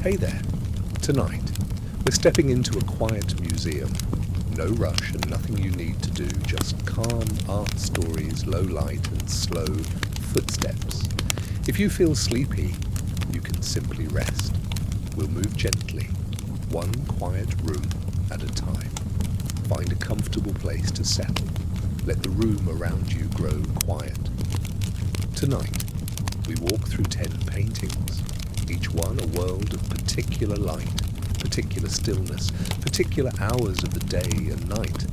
Hey there. Tonight, we're stepping into a quiet museum. No rush and nothing you need to do, just calm art stories, low light and slow footsteps. If you feel sleepy, you can simply rest. We'll move gently, one quiet room at a time. Find a comfortable place to settle. Let the room around you grow quiet. Tonight, we walk through 10 paintings, each one a world of particular light, particular stillness, particular hours of the day and night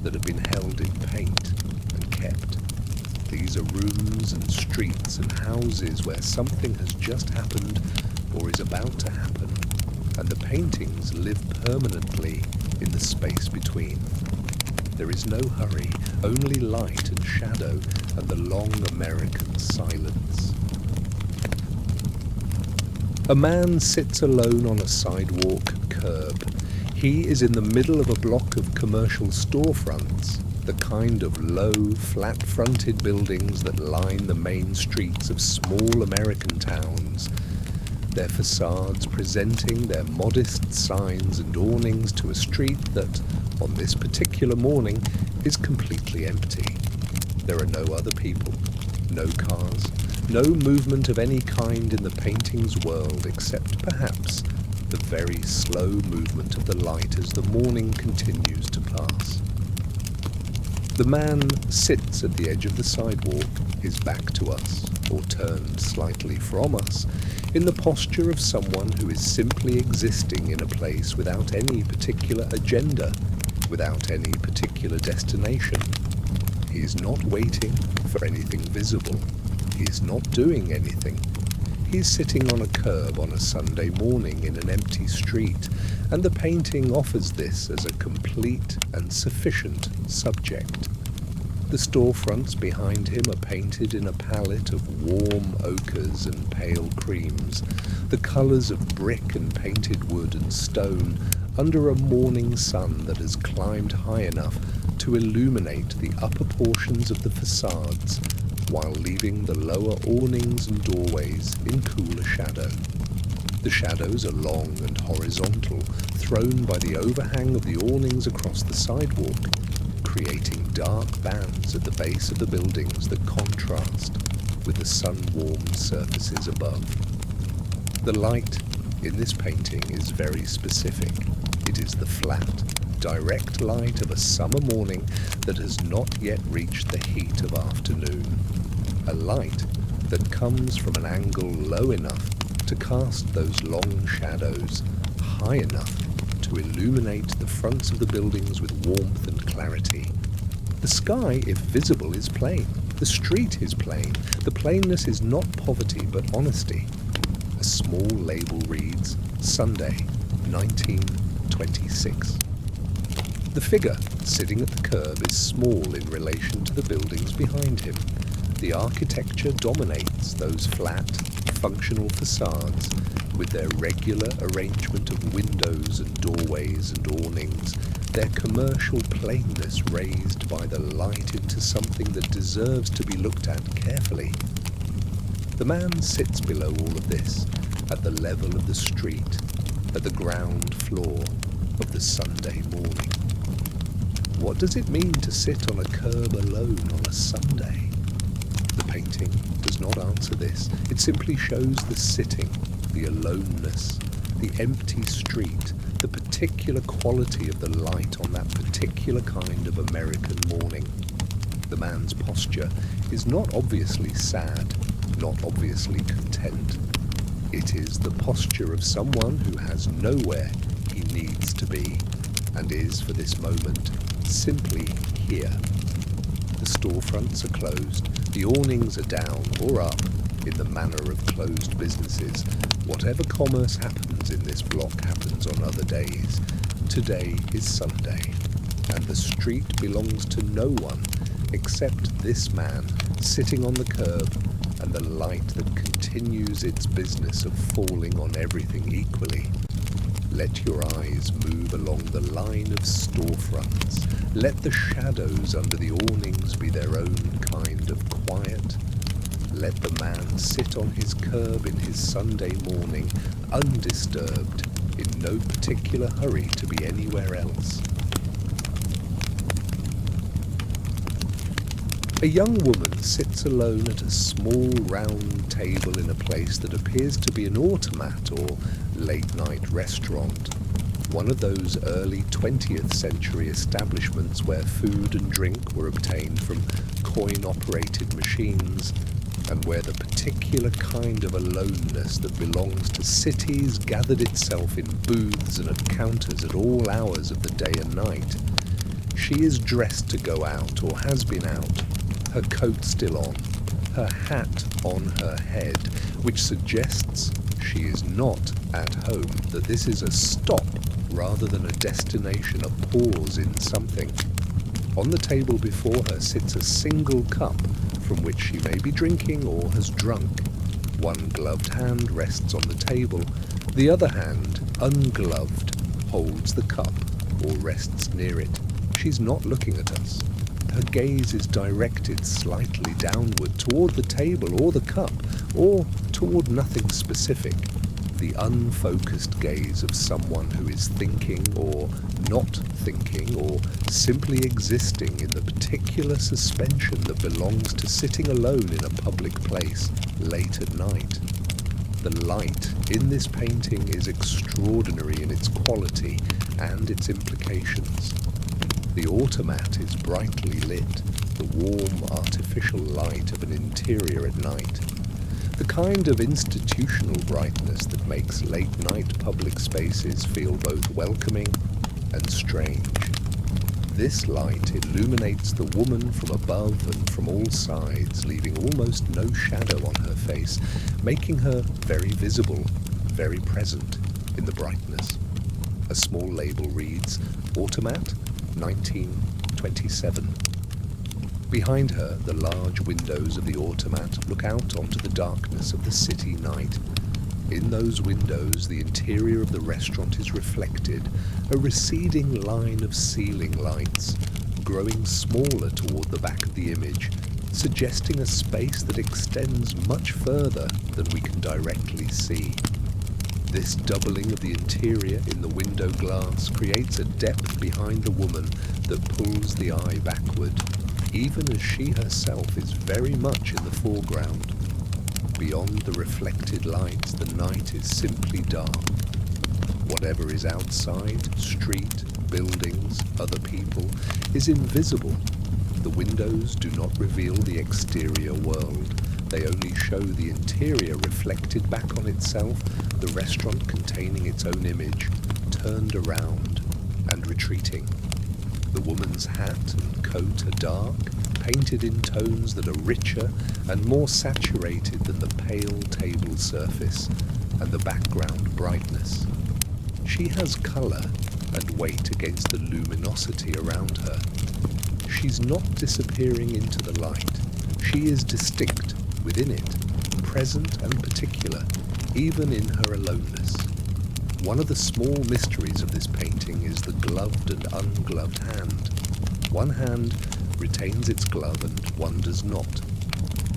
that have been held in paint and kept. These are rooms and streets and houses where something has just happened or is about to happen, and the paintings live permanently in the space between. There is no hurry, only light and shadow and the long American silence. A man sits alone on a sidewalk curb. He is in the middle of a block of commercial storefronts, the kind of low, flat-fronted buildings that line the main streets of small American towns, their facades presenting their modest signs and awnings to a street that, on this particular morning, is completely empty. There are no other people, no cars, no movement of any kind in the painting's world except perhaps the very slow movement of the light as the morning continues to pass. The man sits at the edge of the sidewalk, his back to us, or turned slightly from us, in the posture of someone who is simply existing in a place without any particular agenda, without any particular destination. He is not waiting for anything visible. He is not doing anything. He is sitting on a curb on a Sunday morning in an empty street, and the painting offers this as a complete and sufficient subject. The storefronts behind him are painted in a palette of warm ochres and pale creams, the colours of brick and painted wood and stone, under a morning sun that has climbed high enough to illuminate the upper portions of the facades, while leaving the lower awnings and doorways in cooler shadow. The shadows are long and horizontal, thrown by the overhang of the awnings across the sidewalk, creating dark bands at the base of the buildings that contrast with the sun-warmed surfaces above. The light in this painting is very specific. It is the flat, direct light of a summer morning that has not yet reached the heat of afternoon. A light that comes from an angle low enough to cast those long shadows, high enough to illuminate the fronts of the buildings with warmth and clarity. The sky, if visible, is plain. The street is plain. The plainness is not poverty but honesty. A small label reads, Sunday, 1926. The figure sitting at the curb is small in relation to the buildings behind him. The architecture dominates those flat, functional facades with their regular arrangement of windows and doorways and awnings, their commercial plainness raised by the light into something that deserves to be looked at carefully. The man sits below all of this, at the level of the street, at the ground floor of the Sunday morning. What does it mean to sit on a curb alone on a Sunday? The painting does not answer this. It simply shows the sitting, the aloneness, the empty street, the particular quality of the light on that particular kind of American morning. The man's posture is not obviously sad, not obviously content. It is the posture of someone who has nowhere he needs to be, and is, for this moment, simply here. The storefronts are closed, the awnings are down or up in the manner of closed businesses. Whatever commerce happens in this block happens on other days. Today is Sunday, and the street belongs to no one except this man sitting on the curb and the light that continues its business of falling on everything equally. Let your eyes move along the line of storefronts. Let the shadows under the awnings be their own kind of quiet. Let the man sit on his curb in his Sunday morning, undisturbed, in no particular hurry to be anywhere else. A young woman sits alone at a small round table in a place that appears to be an automat or late-night restaurant. One of those early 20th century establishments where food and drink were obtained from coin-operated machines, and where the particular kind of aloneness that belongs to cities gathered itself in booths and at counters at all hours of the day and night. She is dressed to go out, or has been out, her coat still on, her hat on her head, which suggests she is not at home, that this is a stop rather than a destination, a pause in something. On the table before her sits a single cup from which she may be drinking or has drunk. One gloved hand rests on the table, the other hand, ungloved, holds the cup or rests near it. She's not looking at us. Her gaze is directed slightly downward toward the table or the cup, or toward nothing specific. The unfocused gaze of someone who is thinking or not thinking, or simply existing in the particular suspension that belongs to sitting alone in a public place late at night. The light in this painting is extraordinary in its quality and its implications. The automat is brightly lit, the warm artificial light of an interior at night. The kind of institutional brightness that makes late-night public spaces feel both welcoming and strange. This light illuminates the woman from above and from all sides, leaving almost no shadow on her face, making her very visible, very present in the brightness. A small label reads, Automat 1927. Behind her, the large windows of the automat look out onto the darkness of the city night. In those windows, the interior of the restaurant is reflected, a receding line of ceiling lights, growing smaller toward the back of the image, suggesting a space that extends much further than we can directly see. This doubling of the interior in the window glass creates a depth behind the woman that pulls the eye backward, even as she herself is very much in the foreground. Beyond the reflected lights, the night is simply dark. Whatever is outside, street, buildings, other people, is invisible. The windows do not reveal the exterior world. They only show the interior reflected back on itself, the restaurant containing its own image, turned around and retreating. The woman's hat and coat are dark, painted in tones that are richer and more saturated than the pale table surface and the background brightness. She has colour and weight against the luminosity around her. She's not disappearing into the light. She is distinct within it, present and particular, even in her aloneness. One of the small mysteries of this painting is the gloved and ungloved hand. One hand retains its glove and one does not.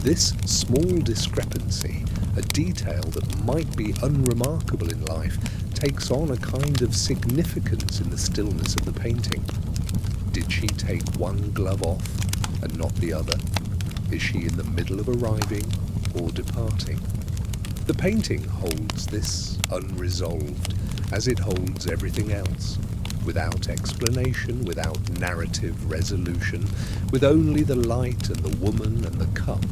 This small discrepancy, a detail that might be unremarkable in life, takes on a kind of significance in the stillness of the painting. Did she take one glove off and not the other? Is she in the middle of arriving or departing? The painting holds this unresolved, as it holds everything else, without explanation, without narrative resolution, with only the light and the woman and the cup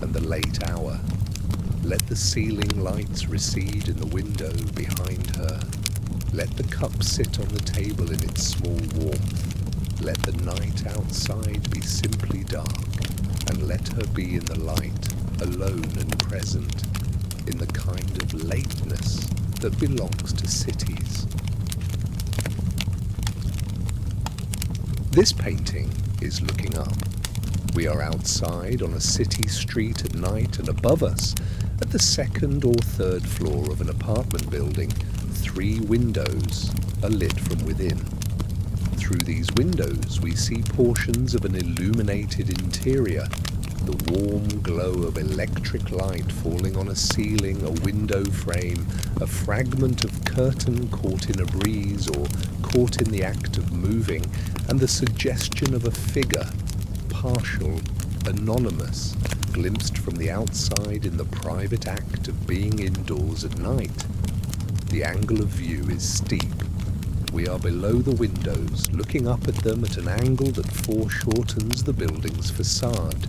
and the late hour. Let the ceiling lights recede in the window behind her. Let the cup sit on the table in its small warmth. Let the night outside be simply dark, and let her be in the light, alone and present, in the kind of lateness that belongs to cities. This painting is looking up. We are outside on a city street at night, and above us, at the second or third floor of an apartment building, 3 windows are lit from within. Through these windows we see portions of an illuminated interior. the warm glow of electric light falling on a ceiling, a window frame, a fragment of curtain caught in a breeze or caught in the act of moving, and the suggestion of a figure, partial, anonymous, glimpsed from the outside in the private act of being indoors at night. The angle of view is steep. We are below the windows, looking up at them at an angle that foreshortens the building's facade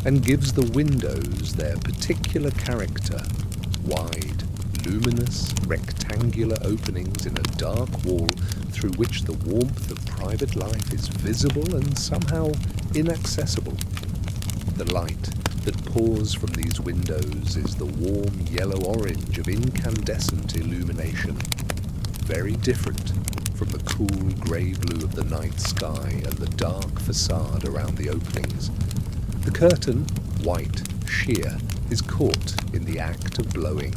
and gives the windows their particular character: wide, luminous, rectangular openings in a dark wall through which the warmth of private life is visible and somehow inaccessible. The light that pours from these windows is the warm yellow-orange of incandescent illumination, very different from the cool grey-blue of the night sky and the dark facade around the openings. The curtain, white, sheer, is caught in the act of blowing.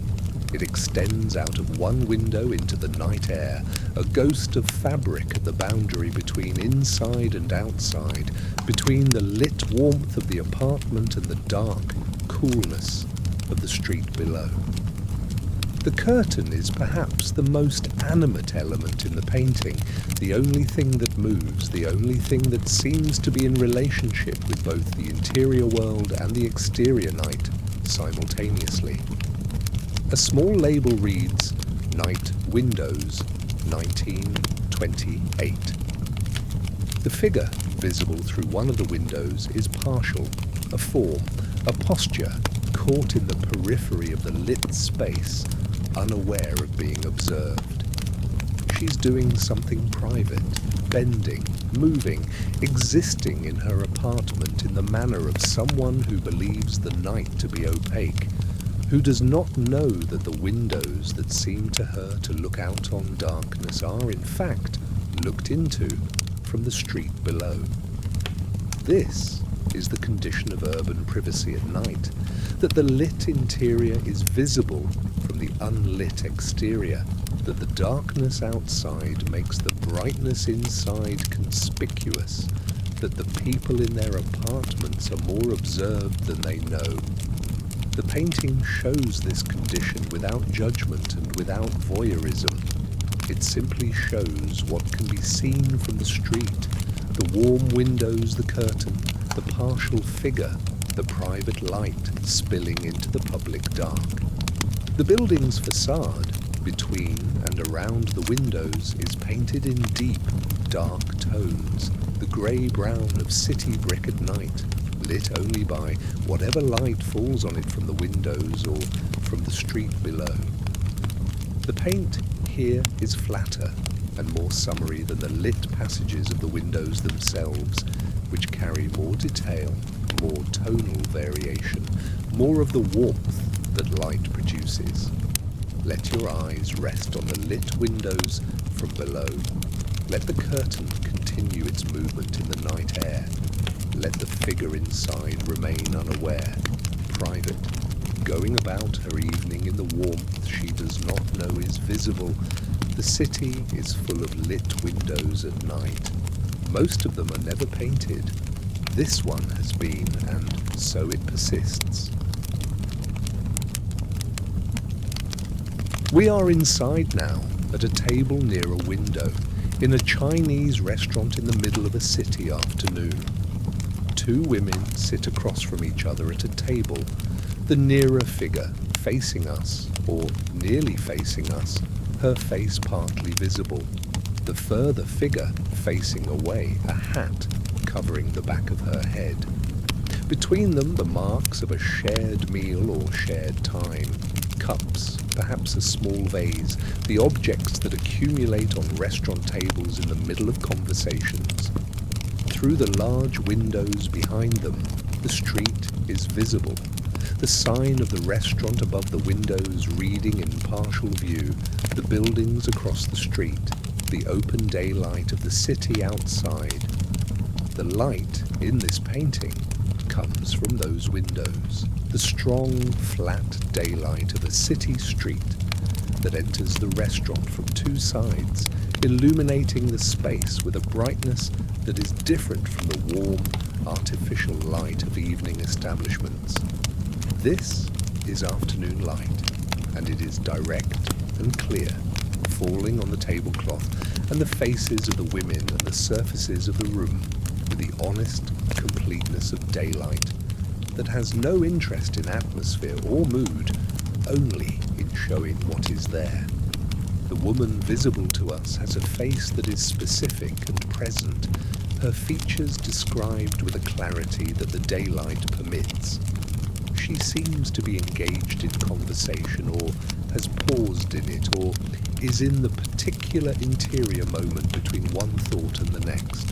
It extends out of one window into the night air, a ghost of fabric at the boundary between inside and outside, between the lit warmth of the apartment and the dark coolness of the street below. The curtain is perhaps the most animate element in the painting, the only thing that moves, the only thing that seems to be in relationship with both the interior world and the exterior night simultaneously. A small label reads, "Night Windows, 1928. The figure visible through one of the windows is partial, a form, a posture caught in the periphery of the lit space, unaware of being observed. She's doing something private, bending, moving, existing in her apartment in the manner of someone who believes the night to be opaque, who does not know that the windows that seem to her to look out on darkness are in fact looked into from the street below. This is the condition of urban privacy at night, that the lit interior is visible from the unlit exterior, that the darkness outside makes the brightness inside conspicuous, that the people in their apartments are more observed than they know. The painting shows this condition without judgment and without voyeurism. It simply shows what can be seen from the street, the warm windows, the curtain, the partial figure, the private light spilling into the public dark. The building's facade, between and around the windows, is painted in deep, dark tones, the grey-brown of city brick at night, lit only by whatever light falls on it from the windows or from the street below. The paint here is flatter and more summery than the lit passages of the windows themselves, which carry more detail, more tonal variation, more of the warmth that light produces. Let your eyes rest on the lit windows from below. Let the curtain continue its movement in the night air. Let the figure inside remain unaware, private, going about her evening in the warmth she does not know is visible. The city is full of lit windows at night. Most of them are never painted. This one has been, and so it persists. We are inside now, at a table near a window, in a Chinese restaurant in the middle of a city afternoon. Two women sit across from each other at a table, the nearer figure facing us, or nearly facing us, her face partly visible. The further figure facing away, a hat covering the back of her head. Between them, the marks of a shared meal or shared time. Cups, perhaps a small vase, the objects that accumulate on restaurant tables in the middle of conversations. Through the large windows behind them, the street is visible. The sign of the restaurant above the windows reading in partial view, the buildings across the street, the open daylight of the city outside. The light in this painting comes from those windows, the strong, flat daylight of a city street that enters the restaurant from two sides, illuminating the space with a brightness that is different from the warm, artificial light of evening establishments. This is afternoon light, and it is direct and clear, falling on the tablecloth and the faces of the women and the surfaces of the room with the honest completeness of daylight that has no interest in atmosphere or mood, only in showing what is there. The woman visible to us has a face that is specific and present, her features described with a clarity that the daylight permits. She seems to be engaged in conversation, or has paused in it, or is in the particular interior moment between one thought and the next.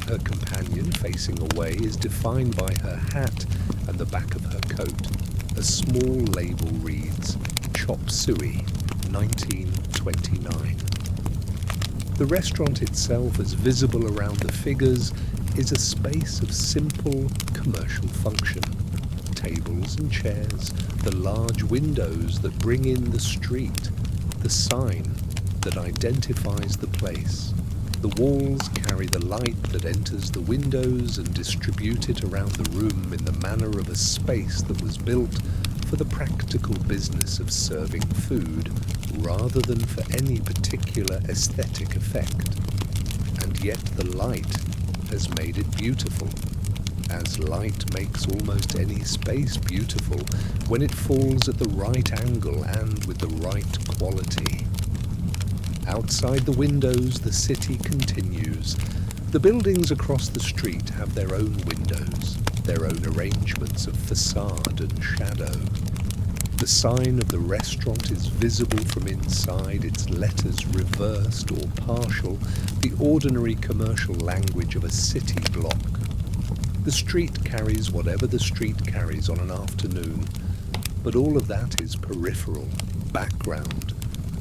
Her companion, facing away, is defined by her hat and the back of her coat. A small label reads, Chop Suey, 1929. The restaurant itself, as visible around the figures, is a space of simple commercial function. Tables and chairs, the large windows that bring in the street, the sign that identifies the place. The walls carry the light that enters the windows and distribute it around the room in the manner of a space that was built for the practical business of serving food rather than for any particular aesthetic effect. And yet the light has made it beautiful, as light makes almost any space beautiful when it falls at the right angle and with the right quality. Outside the windows, the city continues. The buildings across the street have their own windows, their own arrangements of facade and shadow. The sign of the restaurant is visible from inside, its letters reversed or partial, the ordinary commercial language of a city block. The street carries whatever the street carries on an afternoon, but all of that is peripheral, background,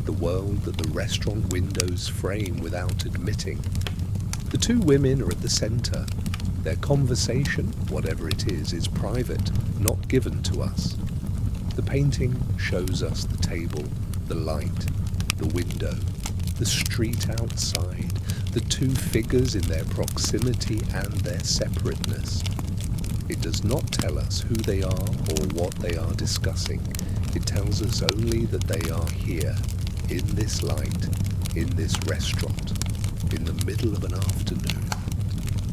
the world that the restaurant windows frame without admitting. The two women are at the centre. Their conversation, whatever it is private, not given to us. The painting shows us the table, the light, the window, the street outside, the two figures in their proximity and their separateness. It does not tell us who they are or what they are discussing. It tells us only that they are here, in this light, in this restaurant, in the middle of an afternoon.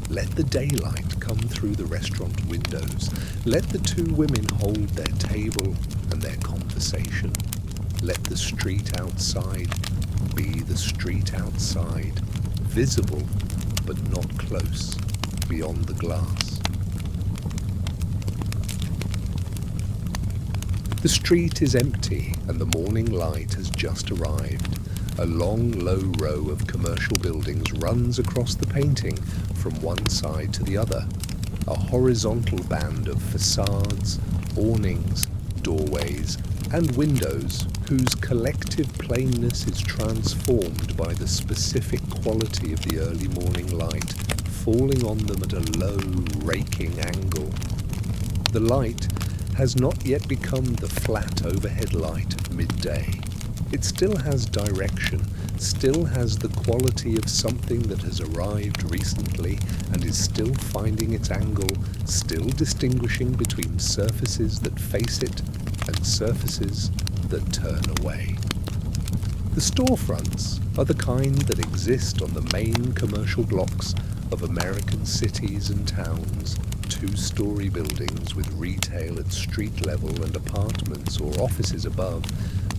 Let the daylight come through the restaurant windows. Let the two women hold their table and their conversation. Let the street outside be the street outside, visible but not close, beyond the glass. The street is empty and the morning light has just arrived. A long, low row of commercial buildings runs across the painting from one side to the other. A horizontal band of facades, awnings, doorways, and windows whose collective plainness is transformed by the specific quality of the early morning light falling on them at a low, raking angle. The light has not yet become the flat overhead light of midday. It still has direction, still has the quality of something that has arrived recently and is still finding its angle, still distinguishing between surfaces that face it and surfaces that turn away. The storefronts are the kind that exist on the main commercial blocks of American cities and towns, two-story buildings with retail at street level and apartments or offices above,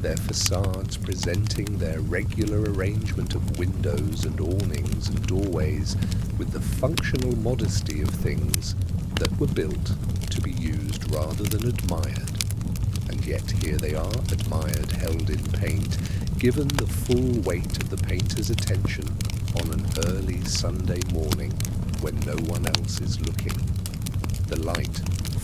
their facades presenting their regular arrangement of windows and awnings and doorways with the functional modesty of things that were built to be used rather than admired. And yet here they are, admired, held in paint, given the full weight of the painter's attention on an early Sunday morning when no one else is looking. The light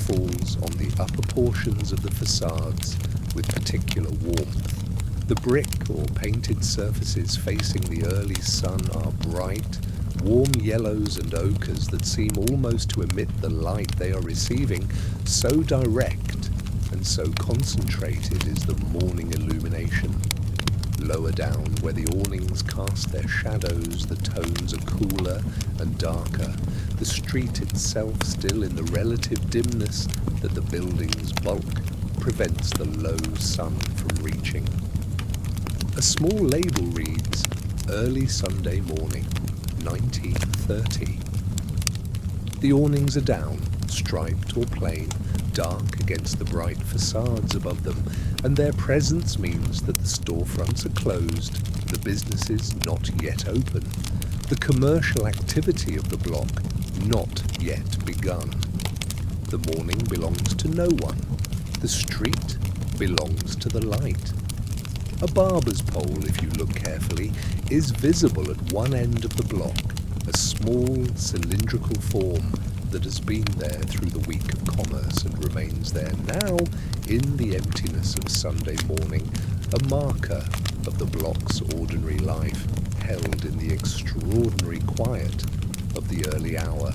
falls on the upper portions of the facades with particular warmth. The brick or painted surfaces facing the early sun are bright, warm yellows and ochres that seem almost to emit the light they are receiving, so direct and so concentrated is the morning illumination. Lower down, where the awnings cast their shadows, the tones are cooler and darker, the street itself still in the relative dimness that the building's bulk prevents the low sun from reaching. A small label reads, "Early Sunday morning, 1930. The awnings are down, striped or plain, dark against the bright facades above them, and their presence means that the storefronts are closed, the businesses not yet open, the commercial activity of the block not yet begun. The morning belongs to no one. The street belongs to the light. A barber's pole, if you look carefully, is visible at one end of the block, a small cylindrical form that has been there through the week of commerce and remains there now in the emptiness of Sunday morning, a marker of the block's ordinary life, held in the extraordinary quiet of the early hour.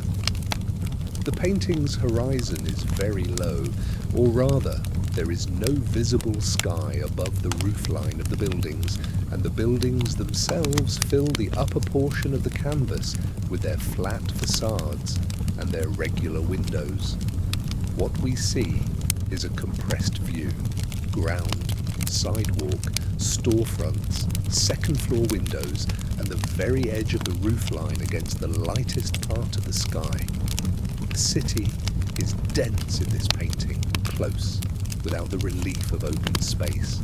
The painting's horizon is very low, or rather, there is no visible sky above the roofline of the buildings, and the buildings themselves fill the upper portion of the canvas with their flat facades and their regular windows. What we see is a compressed view: ground, sidewalk, storefronts, second-floor windows, and the very edge of the roofline against the lightest part of the sky. The city is dense in this painting, close, without the relief of open space.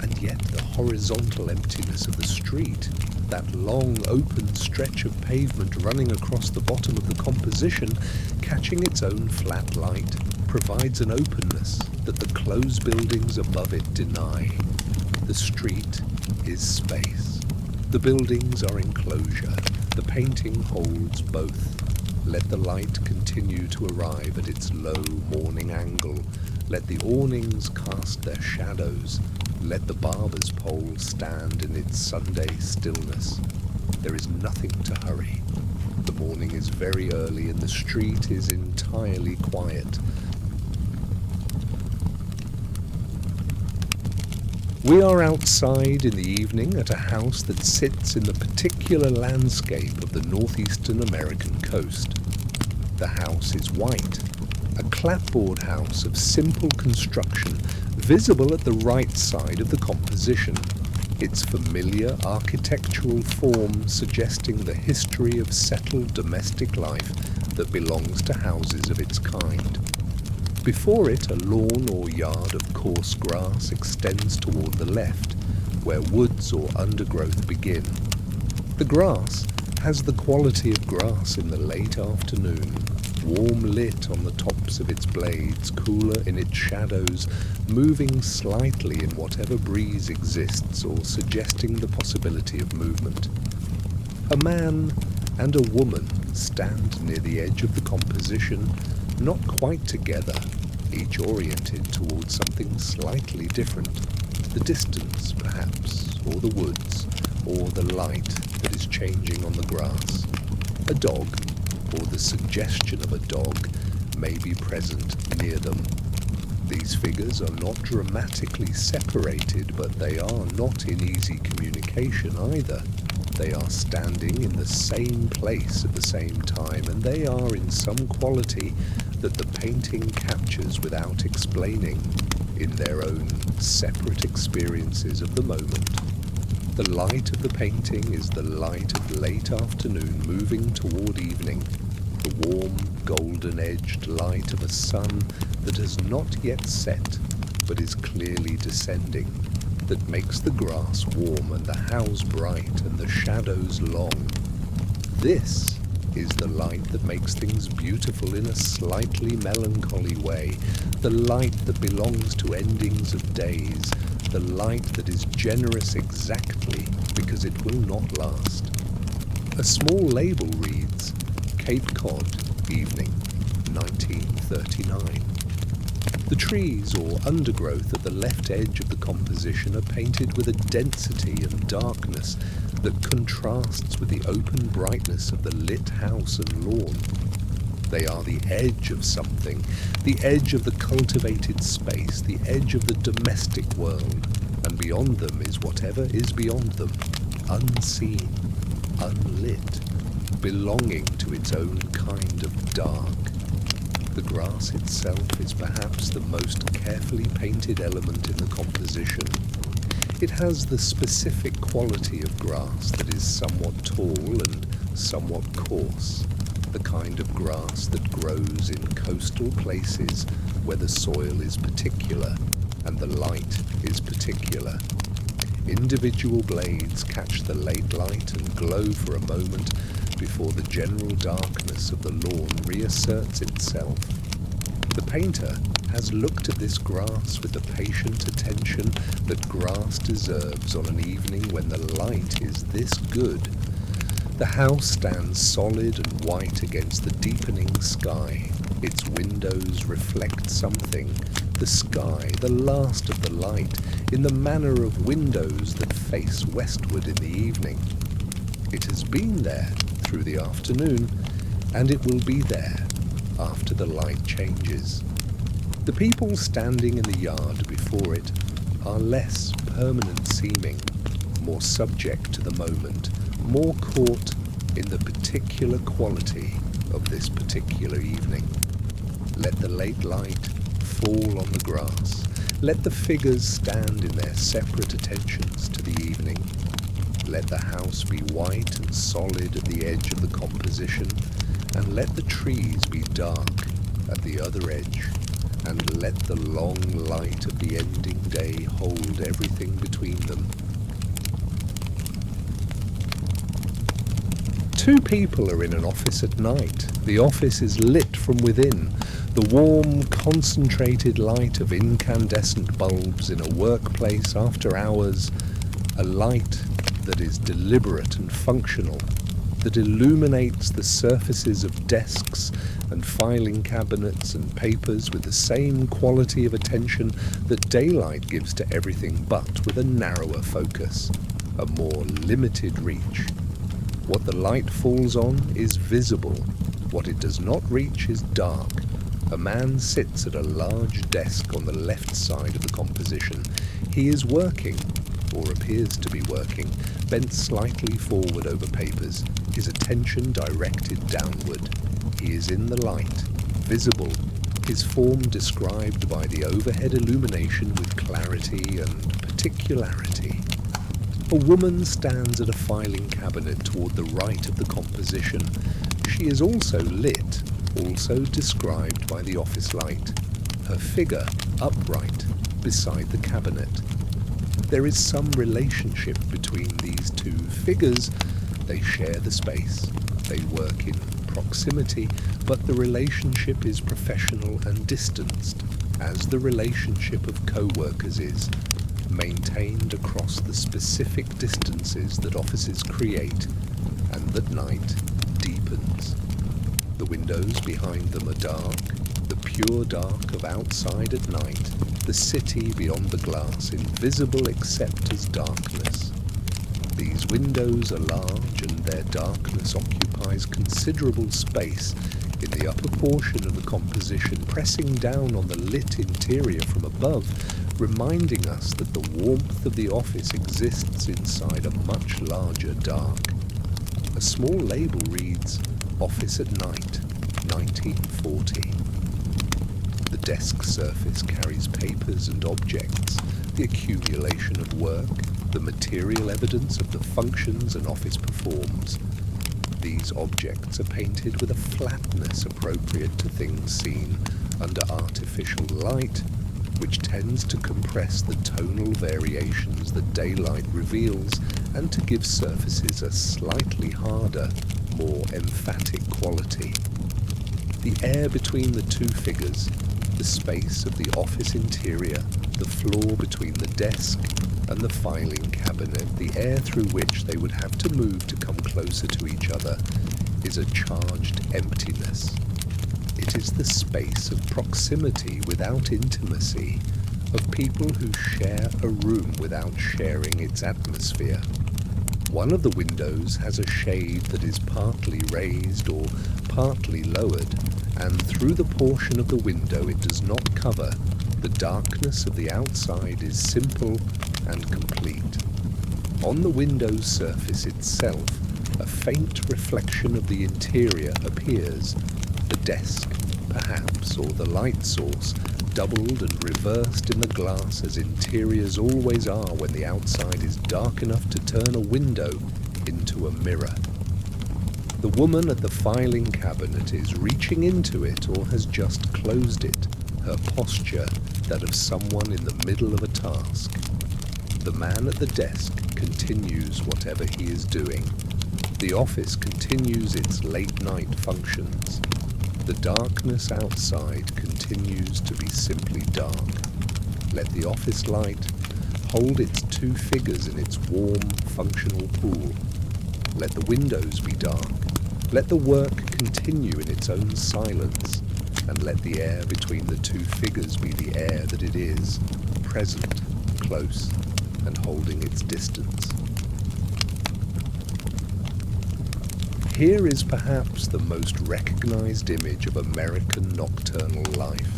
And yet the horizontal emptiness of the street, that long open stretch of pavement running across the bottom of the composition, catching its own flat light, provides an openness that the closed buildings above it deny. The street is space. The buildings are enclosure. The painting holds both. Let the light continue to arrive at its low morning angle. Let the awnings cast their shadows. Let the barber's pole stand in its Sunday stillness. There is nothing to hurry. The morning is very early and the street is entirely quiet. We are outside in the evening at a house that sits in the particular landscape of the northeastern American coast. The house is white, a clapboard house of simple construction, visible at the right side of the composition, its familiar architectural form suggesting the history of settled domestic life that belongs to houses of its kind. Before it, a lawn or yard of coarse grass extends toward the left, where woods or undergrowth begin. The grass has the quality of grass in the late afternoon, warm lit on the tops of its blades, cooler in its shadows, moving slightly in whatever breeze exists or suggesting the possibility of movement. A man and a woman stand near the edge of the composition, not quite together, each oriented towards something slightly different, the distance perhaps, or the woods, or the light that is changing on the grass. A dog, or the suggestion of a dog, may be present near them. These figures are not dramatically separated, but they are not in easy communication either. They are standing in the same place at the same time, and they are in some quality that the painting captures without explaining, in their own separate experiences of the moment. The light of the painting is the light of late afternoon moving toward evening, the warm, golden-edged light of a sun that has not yet set, but is clearly descending, that makes the grass warm and the house bright and the shadows long. This is the light that makes things beautiful in a slightly melancholy way, the light that belongs to endings of days, the light that is generous exactly because it will not last. A small label reads, Cape Cod, evening, 1939. The trees or undergrowth at the left edge of the composition are painted with a density and darkness that contrasts with the open brightness of the lit house and lawn. They are the edge of something, the edge of the cultivated space, the edge of the domestic world. and beyond them is whatever is beyond them, unseen, unlit, belonging to its own kind of dark. The grass itself is perhaps the most carefully painted element in the composition. It has the specific quality of grass that is somewhat tall and somewhat coarse, the kind of grass that grows in coastal places where the soil is particular and the light is particular. Individual blades catch the late light and glow for a moment before the general darkness of the lawn reasserts itself. The painter has looked at this grass with the patient attention that grass deserves on an evening when the light is this good. The house stands solid and white against the deepening sky. Its windows reflect something, the sky, the last of the light, in the manner of windows that face westward in the evening. It has been there through the afternoon, and it will be there after the light changes. The people standing in the yard before it are less permanent seeming, more subject to the moment, more caught in the particular quality of this particular evening. Let the late light fall on the grass. Let the figures stand in their separate attentions to the evening. Let the house be white and solid at the edge of the composition, and let the trees be dark at the other edge, and let the long light of the ending day hold everything between them. Two people are in an office at night. The office is lit from within. The warm, concentrated light of incandescent bulbs in a workplace after hours, a light that is deliberate and functional, that illuminates the surfaces of desks and filing cabinets and papers with the same quality of attention that daylight gives to everything, but with a narrower focus, a more limited reach. What the light falls on is visible. What it does not reach is dark. A man sits at a large desk on the left side of the composition. He is working, or appears to be working, bent slightly forward over papers, his attention directed downward. He is in the light, visible, his form described by the overhead illumination with clarity and particularity. A woman stands at a filing cabinet toward the right of the composition. She is also lit, also described by the office light. Her figure upright beside the cabinet. There is some relationship between these two figures. They share the space. They work in proximity, but the relationship is professional and distanced, as the relationship of co-workers is, maintained across the specific distances that offices create and that night deepens. The windows behind them are dark, the pure dark of outside at night, the city beyond the glass, invisible except as darkness. These windows are large and their darkness occupies considerable space in the upper portion of the composition, pressing down on the lit interior from above, reminding us that the warmth of the office exists inside a much larger dark. A small label reads, "Office at Night, 1940. The desk surface carries papers and objects, the accumulation of work, the material evidence of the functions an office performs. These objects are painted with a flatness appropriate to things seen under artificial light, which tends to compress the tonal variations that daylight reveals and to give surfaces a slightly harder, more emphatic quality. The air between the two figures, the space of the office interior, the floor between the desk and the filing cabinet, the air through which they would have to move to come closer to each other, is a charged emptiness. It is the space of proximity without intimacy, of people who share a room without sharing its atmosphere. One of the windows has a shade that is partly raised or partly lowered, and through the portion of the window it does not cover, the darkness of the outside is simple and complete. On the window's surface itself, a faint reflection of the interior appears. The desk, perhaps, or the light source, doubled and reversed in the glass as interiors always are when the outside is dark enough to turn a window into a mirror. The woman at the filing cabinet is reaching into it or has just closed it, her posture that of someone in the middle of a task. The man at the desk continues whatever he is doing. The office continues its late-night functions. The darkness outside continues to be simply dark. Let the office light hold its two figures in its warm, functional pool. Let the windows be dark. Let the work continue in its own silence, and let the air between the two figures be the air that it is, present, close, and holding its distance. Here is perhaps the most recognized image of American nocturnal life.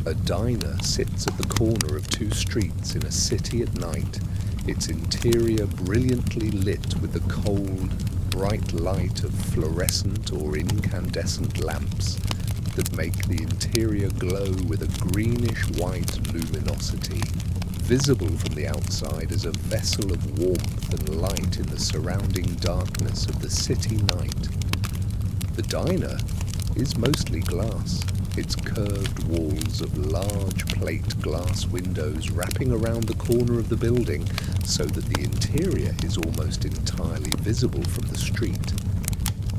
A diner sits at the corner of two streets in a city at night, its interior brilliantly lit with the cold, bright light of fluorescent or incandescent lamps that make the interior glow with a greenish-white luminosity, visible from the outside as a vessel of warmth and light in the surrounding darkness of the city night. The diner is mostly glass, its curved walls of large plate glass windows wrapping around the corner of the building so that the interior is almost entirely visible from the street.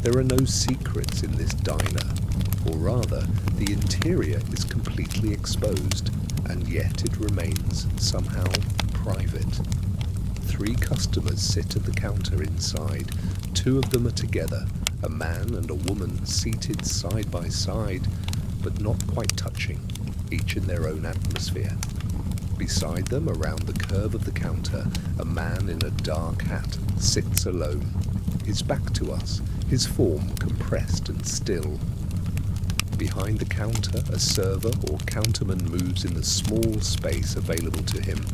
There are no secrets in this diner, or rather, the interior is completely exposed, and yet it remains somehow private. 3 customers sit at the counter inside. 2 of them are together, a man and a woman seated side by side, but not quite touching, each in their own atmosphere. Beside them, around the curve of the counter, a man in a dark hat sits alone, his back to us, his form compressed and still. Behind the counter, a server or counterman moves in the small space available to him,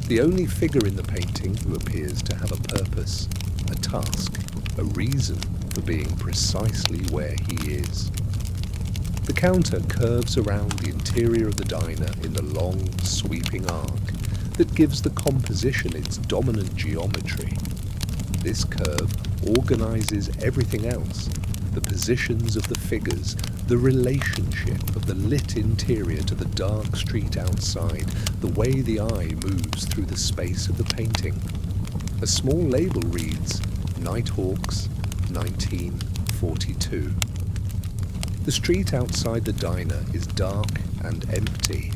the only figure in the painting who appears to have a purpose, a task, a reason for being precisely where he is. The counter curves around the interior of the diner in the long, sweeping arc that gives the composition its dominant geometry. This curve organizes everything else, the positions of the figures, the relationship of the lit interior to the dark street outside, the way the eye moves through the space of the painting. A small label reads, Nighthawks, 1942. The street outside the diner is dark and empty.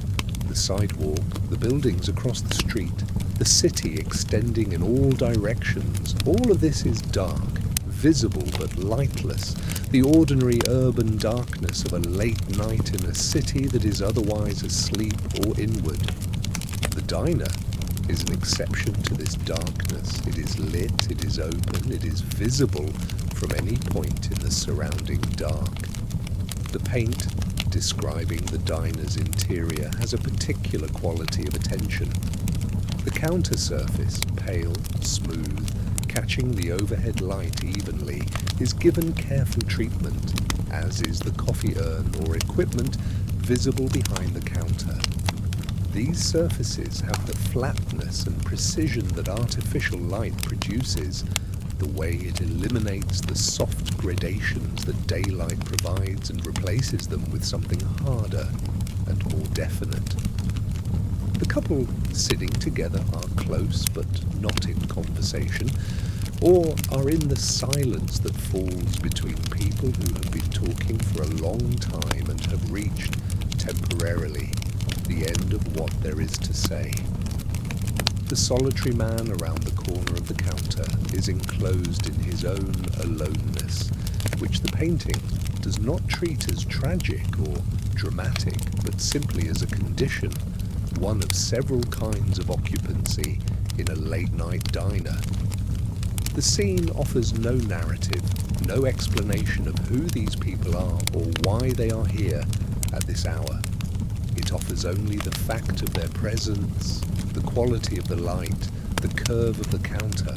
The sidewalk, the buildings across the street, the city extending in all directions, all of this is dark, visible but lightless, the ordinary urban darkness of a late night in a city that is otherwise asleep or inward. The diner is an exception to this darkness. It is lit, it is open, it is visible from any point in the surrounding dark. The paint describing the diner's interior has a particular quality of attention. The counter surface, pale, smooth, catching the overhead light evenly, is given careful treatment, as is the coffee urn or equipment visible behind the counter. These surfaces have the flatness and precision that artificial light produces, the way it eliminates the soft gradations that daylight provides and replaces them with something harder and more definite. The couple sitting together are close but not in conversation, or are in the silence that falls between people who have been talking for a long time and have reached, temporarily, the end of what there is to say. The solitary man around the corner of the counter is enclosed in his own aloneness, which the painting does not treat as tragic or dramatic, but simply as a condition, one of several kinds of occupancy in a late-night diner. The scene offers no narrative, no explanation of who these people are or why they are here at this hour. It offers only the fact of their presence, the quality of the light, the curve of the counter,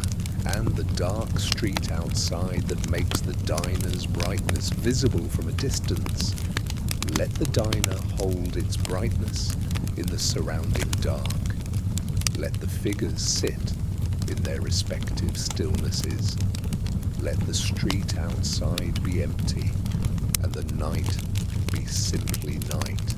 and the dark street outside that makes the diner's brightness visible from a distance, let the diner hold its brightness in the surrounding dark. Let the figures sit in their respective stillnesses. Let the street outside be empty and the night be simply night.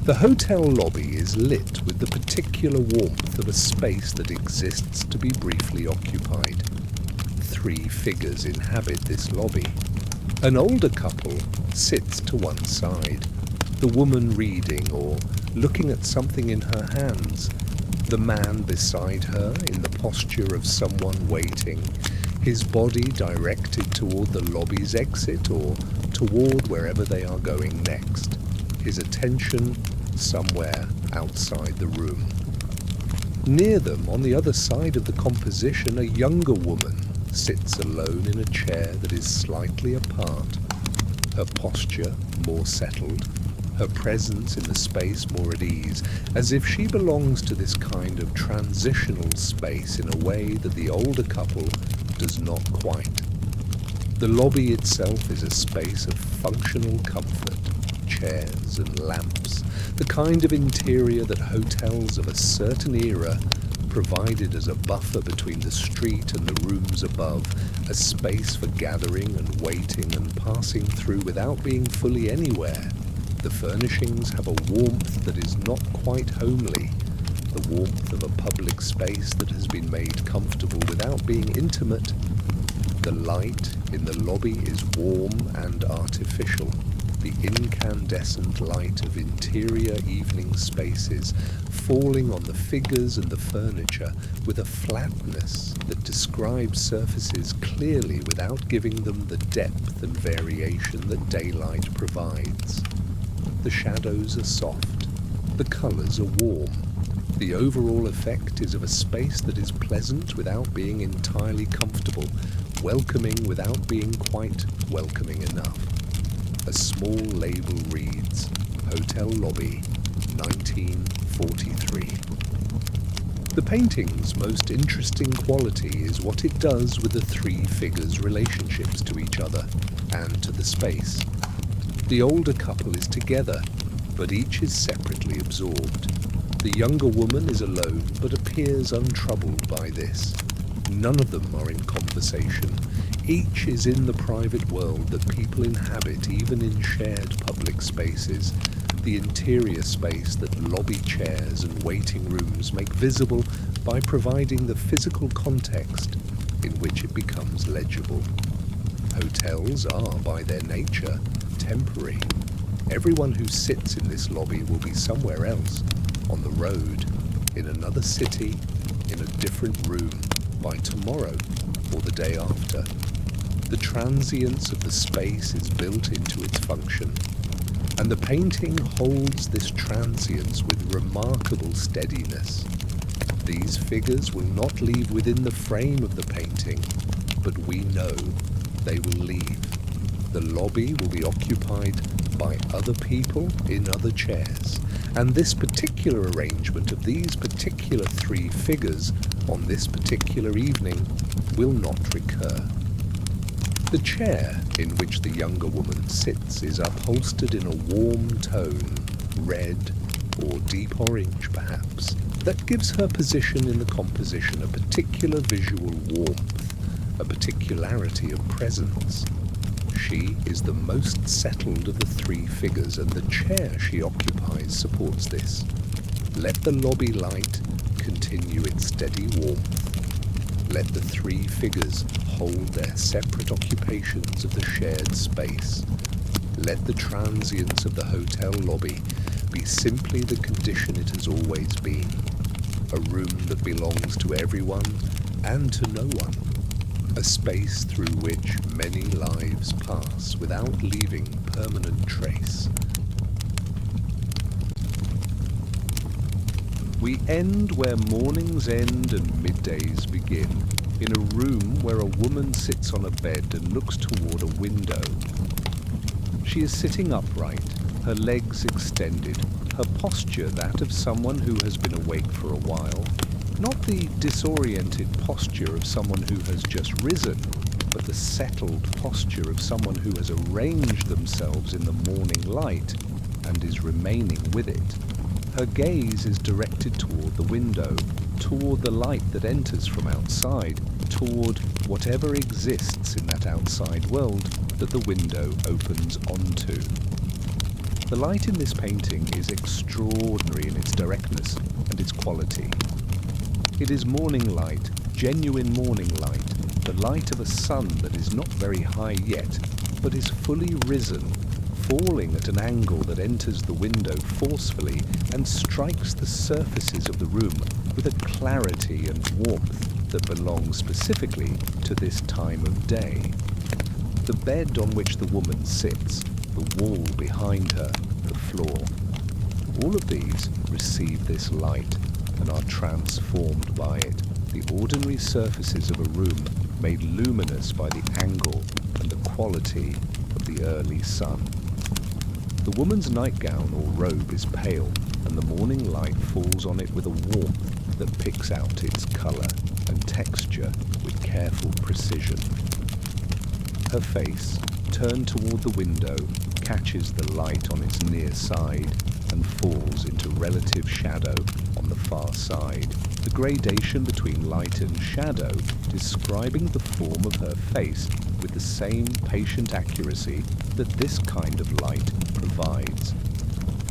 The hotel lobby is lit with the particular warmth of a space that exists to be briefly occupied. 3 figures inhabit this lobby. An older couple sits to one side, the woman reading or looking at something in her hands, the man beside her in the posture of someone waiting, his body directed toward the lobby's exit or toward wherever they are going next, his attention somewhere outside the room. Near them, on the other side of the composition, a younger woman sits alone in a chair that is slightly apart, her posture more settled, her presence in the space more at ease, as if she belongs to this kind of transitional space in a way that the older couple does not quite. The lobby itself is a space of functional comfort, chairs and lamps, the kind of interior that hotels of a certain era provided as a buffer between the street and the rooms above, a space for gathering and waiting and passing through without being fully anywhere. The furnishings have a warmth that is not quite homely, the warmth of a public space that has been made comfortable without being intimate. The light in the lobby is warm and artificial, the incandescent light of interior evening spaces falling on the figures and the furniture with a flatness that describes surfaces clearly without giving them the depth and variation that daylight provides. The shadows are soft, the colours are warm. The overall effect is of a space that is pleasant without being entirely comfortable, welcoming without being quite welcoming enough. A small label reads, Hotel Lobby, 1943. The painting's most interesting quality is what it does with the 3 figures' relationships to each other and to the space. The older couple is together, but each is separately absorbed. The younger woman is alone, but appears untroubled by this. None of them are in conversation. Each is in the private world that people inhabit even in shared public spaces, the interior space that lobby chairs and waiting rooms make visible by providing the physical context in which it becomes legible. Hotels are, by their nature, temporary. Everyone who sits in this lobby will be somewhere else, on the road, in another city, in a different room, by tomorrow or the day after. The transience of the space is built into its function, and the painting holds this transience with remarkable steadiness. These figures will not leave within the frame of the painting, but we know they will leave. The lobby will be occupied by other people in other chairs, and this particular arrangement of these particular 3 figures on this particular evening will not recur. The chair in which the younger woman sits is upholstered in a warm tone, red or deep orange perhaps, that gives her position in the composition a particular visual warmth, a particularity of presence. She is the most settled of the 3 figures, and the chair she occupies supports this. Let the lobby light continue its steady warmth. Let the 3 figures hold their separate occupations of the shared space. Let the transience of the hotel lobby be simply the condition it has always been, a room that belongs to everyone and to no one, a space through which many lives pass without leaving permanent trace. We end where mornings end and middays begin, in a room where a woman sits on a bed and looks toward a window. She is sitting upright, her legs extended, her posture that of someone who has been awake for a while, not the disoriented posture of someone who has just risen, but the settled posture of someone who has arranged themselves in the morning light and is remaining with it. Her gaze is directed toward the window, toward the light that enters from outside, toward whatever exists in that outside world that the window opens onto. The light in this painting is extraordinary in its directness and its quality. It is morning light, genuine morning light, the light of a sun that is not very high yet, but is fully risen, falling at an angle that enters the window forcefully and strikes the surfaces of the room with a clarity and warmth that belong specifically to this time of day. The bed on which the woman sits, the wall behind her, the floor, all of these receive this light and are transformed by it, the ordinary surfaces of a room made luminous by the angle and the quality of the early sun. The woman's nightgown or robe is pale, and the morning light falls on it with a warmth that picks out its colour and texture with careful precision. Her face, turned toward the window, catches the light on its near side and falls into relative shadow on the far side, the gradation between light and shadow describing the form of her face with the same patient accuracy that this kind of light provides.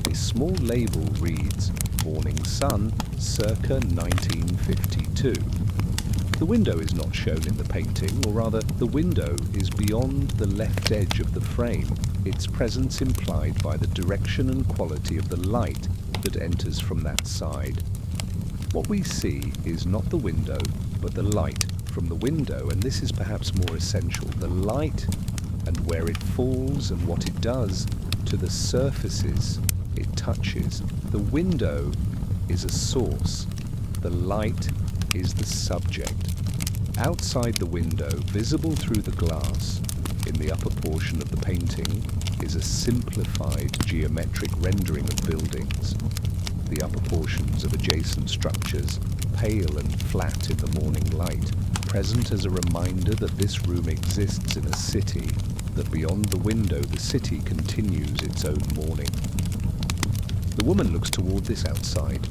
A small label reads, "Morning Sun, circa 1952. The window is not shown in the painting, or rather, the window is beyond the left edge of the frame, its presence implied by the direction and quality of the light that enters from that side. What we see is not the window, but the light from the window, and this is perhaps more essential, the light and where it falls and what it does to the surfaces it touches. The window is a source, the light is the subject. Outside the window, visible through the glass, in the upper portion of the painting, is a simplified geometric rendering of buildings. The upper portions of adjacent structures, pale and flat in the morning light, present as a reminder that this room exists in a city, that beyond the window the city continues its own morning. The woman looks toward this outside.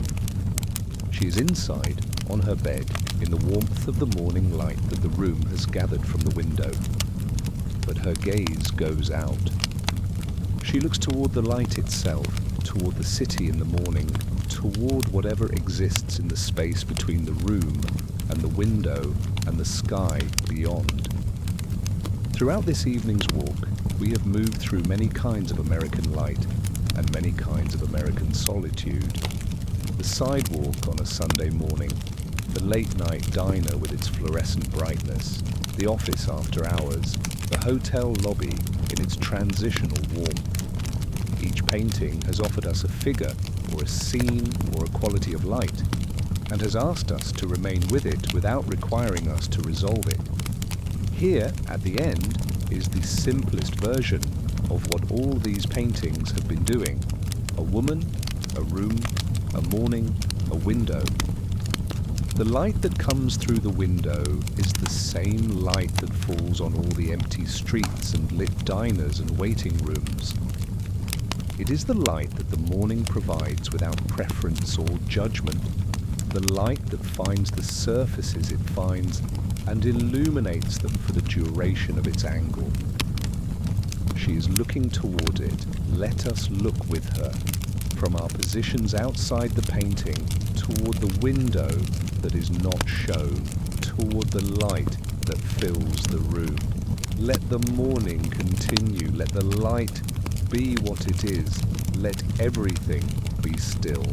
She is inside, on her bed, in the warmth of the morning light that the room has gathered from the window. But her gaze goes out. She looks toward the light itself, toward the city in the morning, toward whatever exists in the space between the room and the window and the sky beyond. Throughout this evening's walk, we have moved through many kinds of American light and many kinds of American solitude. The sidewalk on a Sunday morning, the late-night diner with its fluorescent brightness, the office after hours, the hotel lobby in its transitional warmth. Each painting has offered us a figure or a scene or a quality of light, and has asked us to remain with it without requiring us to resolve it. Here, at the end, is the simplest version of what all these paintings have been doing. A woman, a room, a morning, a window. The light that comes through the window is the same light that falls on all the empty streets and lit diners and waiting rooms. It is the light that the morning provides without preference or judgment, the light that finds the surfaces it finds and illuminates them for the duration of its angle. She is looking toward it. Let us look with her, from our positions outside the painting, toward the window that is not shown, toward the light that fills the room. Let the morning continue. Let the light be what it is. Let everything be still.